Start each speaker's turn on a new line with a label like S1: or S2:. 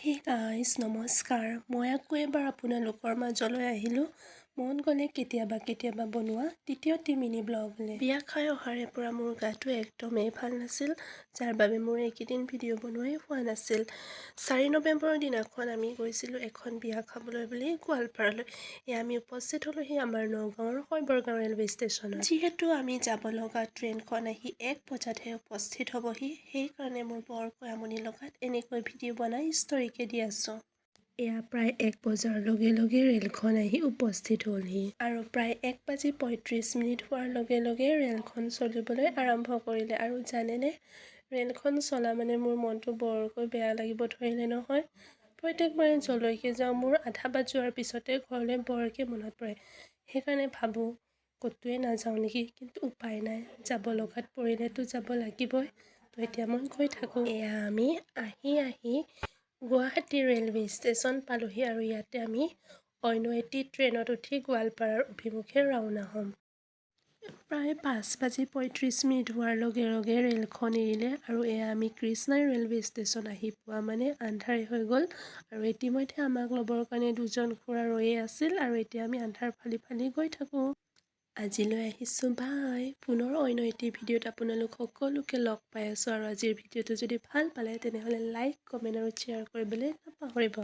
S1: Hey guys নমস্কাৰ মই আকৌ এবাৰ আপোনালোকৰ মাজলৈ আহিলোঁ মন গ'লে কেতিয়াবা বনোৱা দ্বিতীয়টি মিনি ব্লগলৈ। বিয়া খাই অহাৰে পৰা মোৰ গাটো একদমেই ভাল নাছিল, যাৰ বাবে মোৰ এইকেইদিন ভিডিঅ' বনোৱাই হোৱা নাছিল। 4 নৱেম্বৰৰ দিনাখন আমি গৈছিলোঁ এখন বিয়া খাবলৈ বুলি গোৱালপাৰালৈ। আমি উপস্থিত হ'লোহি আমাৰ নগাঁৱৰ শৈবৰগাঁও ৰেলৱে ষ্টেচনত। যিহেতু আমি যাব লগা ট্ৰেইনখন আহি 1 বজাতহে উপস্থিত হ'বহি, সেইকাৰণে মোৰ বৰকৈ আমনি লগাত এনেকৈ ভিডিঅ' বনাই ষ্টৰিকে দি আছোঁ। এয়া প্ৰায় 1 বজাৰ লগে লগে ৰেলখন আহি উপস্থিত হ'লহি আৰু প্ৰায় 1:35 হোৱাৰ লগে লগে ৰেলখন চলিবলৈ আৰম্ভ কৰিলে। আৰু জানেনে, ৰেলখন চলা মানে মোৰ মনটো বৰকৈ বেয়া লাগিব ধৰিলে নহয়। প্ৰত্যেকবাৰে যলৈকে যাওঁ মোৰ আধা বাট যোৱাৰ পিছতে ঘৰলৈ বৰকৈ মনত পৰে। সেইকাৰণে ভাবোঁ ক'তোৱে নাযাওঁ নেকি, কিন্তু উপায় নাই, যাব লগাত পৰিলেতো যাব লাগিবই। তো এতিয়া মই গৈ থাকোঁ। এয়া আমি আহি গুৱাহাটী ৰেলৱে ষ্টেচন পালোহি আৰু ইয়াতে আমি অন্য এটি ট্ৰেইনত উঠি গোৱালপাৰাৰ অভিমুখে ৰাওনা হ'ম। প্ৰায় 5:35 হোৱাৰ লগে লগে ৰেলখন এৰিলে আৰু এয়া আমি কৃষ্ণাই ৰেলৱে ষ্টেচন আহি পোৱা মানে আন্ধাৰে হৈ গ'ল আৰু ইতিমধ্যে আমাক ল'বৰ কাৰণে 2জন খুৰা ৰৈয়ে আছিল আৰু এতিয়া আমি আন্ধাৰ ফালি গৈ থাকোঁ। আজিলৈ আহিছোঁ বাই। পুনৰ অন্য এটি ভিডিঅ'ত আপোনালোক সকলোকে লগ পাই আছোঁ আৰু আজিৰ ভিডিঅ'টো যদি ভাল পালে তেনেহ'লে লাইক, কমেণ্ট আৰু শ্বেয়াৰ কৰিবলৈ নাপাহৰিব।